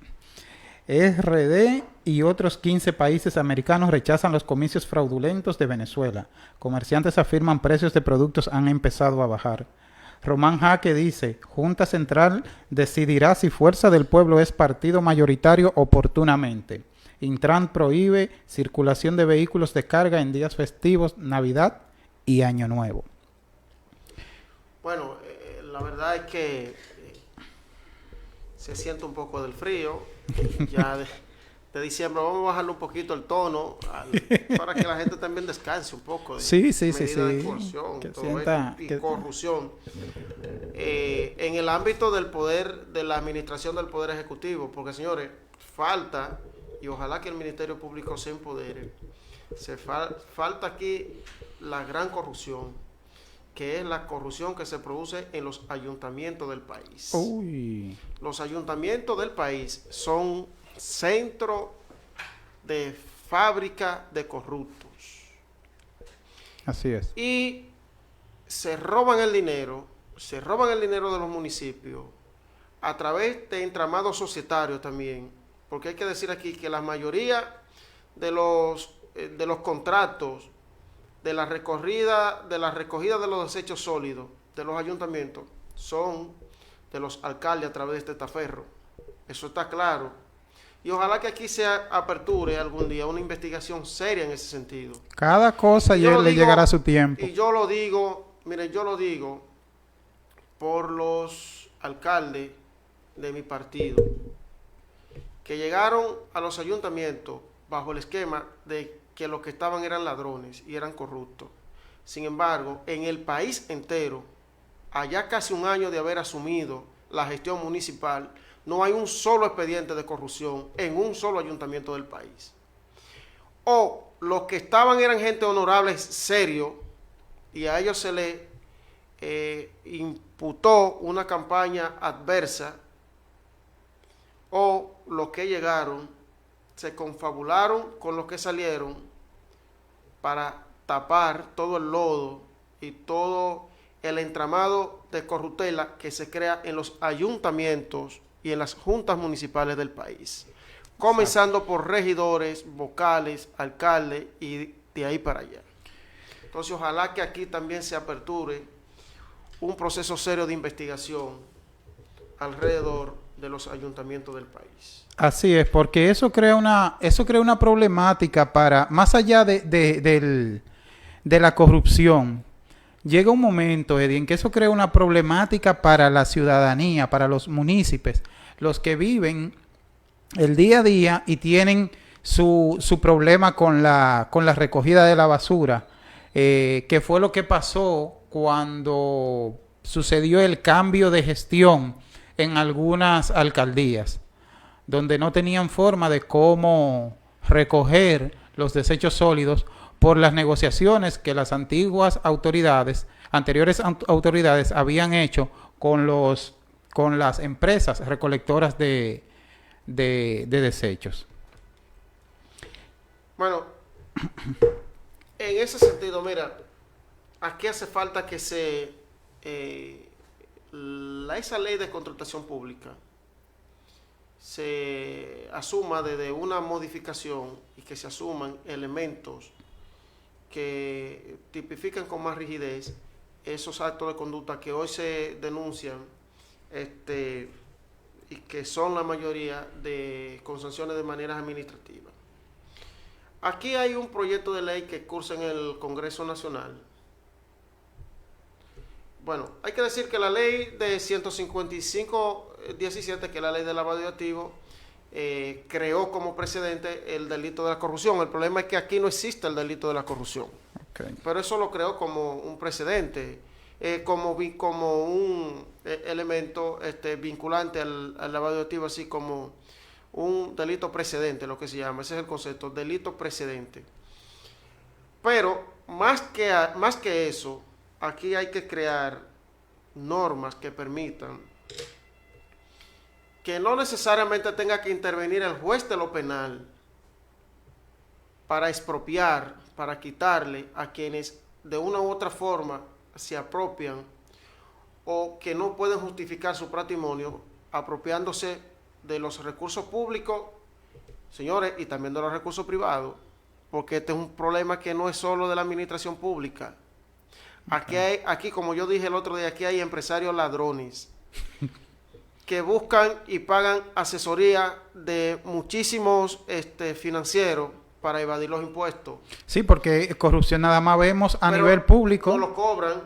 RD y otros 15 países americanos rechazan los comicios fraudulentos de Venezuela. Comerciantes afirman precios de productos han empezado a bajar. Román Jaque dice, Junta Central decidirá si Fuerza del Pueblo es partido mayoritario oportunamente. Intran prohíbe circulación de vehículos de carga en días festivos, Navidad y Año Nuevo. Bueno, la verdad es que se siente un poco del frío. Ya de diciembre vamos a bajarle un poquito el tono para que la gente también descanse un poco de medida de coerción, que todo sienta, esto, y corrupción. En el ámbito del poder, de la administración del Poder Ejecutivo, porque señores, falta, y ojalá que el Ministerio Público se empodere, falta aquí la gran corrupción, que es la corrupción que se produce en los ayuntamientos del país. Uy. Los ayuntamientos del país son centro de fábrica de corruptos. Así es. Y se roban el dinero de los municipios a través de entramados societarios también, porque hay que decir aquí que la mayoría de los contratos de la recogida de los desechos sólidos de los ayuntamientos son de los alcaldes a través de este testaferro. Eso está claro. Y ojalá que aquí se aperture algún día una investigación seria en ese sentido. Cada cosa le llegará a su tiempo. Y yo lo digo, miren, yo lo digo por los alcaldes de mi partido, que llegaron a los ayuntamientos bajo el esquema de que los que estaban eran ladrones y eran corruptos. Sin embargo, en el país entero, allá casi un año de haber asumido la gestión municipal, no hay un solo expediente de corrupción en un solo ayuntamiento del país. O los que estaban eran gente honorable, serio, y a ellos se les imputó una campaña adversa, o los que llegaron se confabularon con los que salieron para tapar todo el lodo y todo el entramado de corruptela que se crea en los ayuntamientos y en las juntas municipales del país, comenzando por regidores, vocales, alcaldes y de ahí para allá. Entonces ojalá que aquí también se aperture un proceso serio de investigación alrededor de los ayuntamientos del país. Así es, porque eso crea una problemática para, más allá de la corrupción. Llega un momento, Eddie, en que eso crea una problemática para la ciudadanía, para los municipios, los que viven el día a día y tienen su problema con la recogida de la basura, que fue lo que pasó cuando sucedió el cambio de gestión en algunas alcaldías, donde no tenían forma de cómo recoger los desechos sólidos por las negociaciones que las anteriores autoridades habían hecho con las empresas recolectoras de desechos. Bueno, en ese sentido, mira, aquí hace falta que esa ley de contratación pública se asuma desde una modificación y que se asuman elementos que tipifican con más rigidez esos actos de conducta que hoy se denuncian y que son la mayoría con sanciones de manera administrativa. Aquí hay un proyecto de ley que cursa en el Congreso Nacional. Bueno, hay que decir que la ley de 155-17, que es la ley de lavado de activos, creó como precedente el delito de la corrupción. El problema es que aquí no existe el delito de la corrupción. Okay. Pero eso lo creó como un precedente, como un elemento vinculante al lavado de activos, así como un delito precedente, lo que se llama. Ese es el concepto, delito precedente. Pero más que eso, aquí hay que crear normas que permitan que no necesariamente tenga que intervenir el juez de lo penal para expropiar, para quitarle a quienes de una u otra forma se apropian o que no pueden justificar su patrimonio apropiándose de los recursos públicos, señores, y también de los recursos privados, porque este es un problema que no es solo de la administración pública. Aquí, como yo dije el otro día, aquí hay empresarios ladrones que buscan y pagan asesoría de muchísimos financieros para evadir los impuestos. Sí, porque corrupción nada más vemos a nivel público. No lo cobran,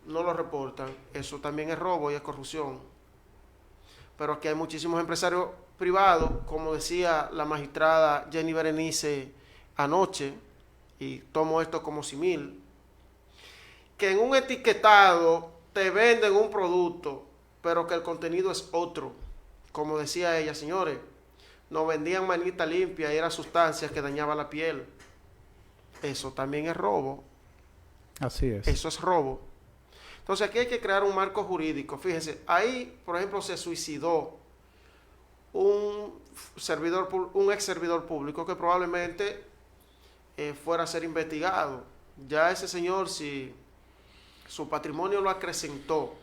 no lo reportan. Eso también es robo y es corrupción. Pero aquí hay muchísimos empresarios privados, como decía la magistrada Jenny Berenice anoche, y tomo esto como símil, que en un etiquetado te venden un producto, pero que el contenido es otro. Como decía ella, señores, nos vendían manita limpia y eran sustancias que dañaban la piel. Eso también es robo. Así es. Eso es robo. Entonces aquí hay que crear un marco jurídico. Fíjense, ahí, por ejemplo, se suicidó un ex servidor público que probablemente fuera a ser investigado. Ya ese señor, si su patrimonio lo acrecentó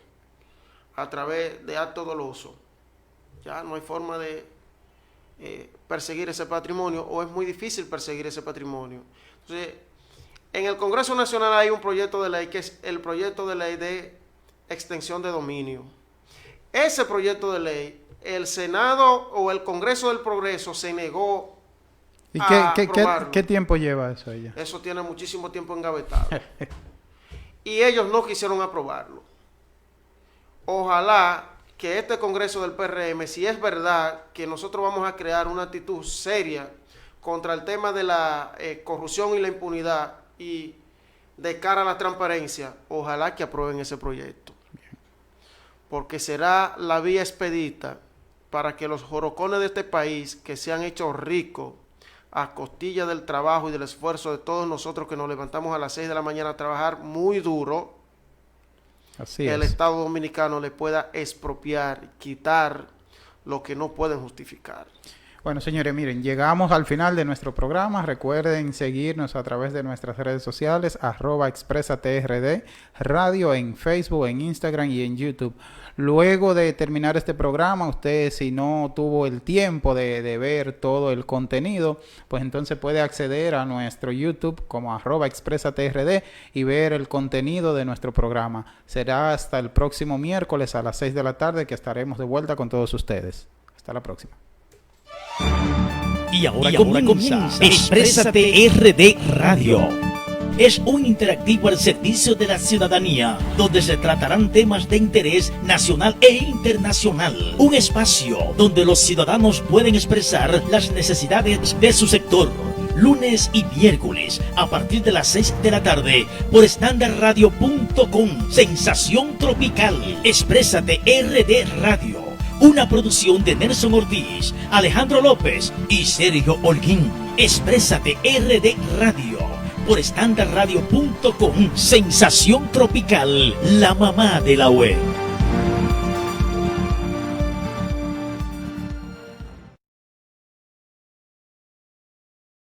a través de acto doloso, ya no hay forma de perseguir ese patrimonio, o es muy difícil perseguir ese patrimonio. Entonces, en el Congreso Nacional hay un proyecto de ley que es el proyecto de ley de extensión de dominio. Ese proyecto de ley, el Senado o el Congreso del Progreso se negó a aprobarlo. ¿Qué tiempo lleva eso allá? Eso tiene muchísimo tiempo engavetado. Y ellos no quisieron aprobarlo. Ojalá que este Congreso del PRM, si es verdad que nosotros vamos a crear una actitud seria contra el tema de la corrupción y la impunidad y de cara a la transparencia, ojalá que aprueben ese proyecto. Porque será la vía expedita para que los jorocones de este país, que se han hecho ricos a costilla del trabajo y del esfuerzo de todos nosotros que nos levantamos a las 6 de la mañana a trabajar muy duro, así el es. Estado Dominicano le pueda expropiar, quitar lo que no pueden justificar. Bueno, señores, miren, llegamos al final de nuestro programa. Recuerden seguirnos a través de nuestras redes sociales, @expresatrd radio en Facebook, en Instagram y en YouTube. Luego de terminar este programa, usted, si no tuvo el tiempo de ver todo el contenido, pues entonces puede acceder a nuestro YouTube como @expresatrd y ver el contenido de nuestro programa. Será hasta el próximo miércoles a las 6 de la tarde que estaremos de vuelta con todos ustedes. Hasta la próxima. Y ahora comienza Exprésate RD Radio. Es un interactivo al servicio de la ciudadanía, donde se tratarán temas de interés nacional e internacional. Un espacio donde los ciudadanos pueden expresar las necesidades de su sector, lunes y miércoles a partir de las 6 de la tarde por standardradio.com. Sensación Tropical. Exprésate RD Radio. Una producción de Nelson Ortiz, Alejandro López y Sergio Holguín. Exprésate RD Radio por standardradio.com. Sensación Tropical, la mamá de la web.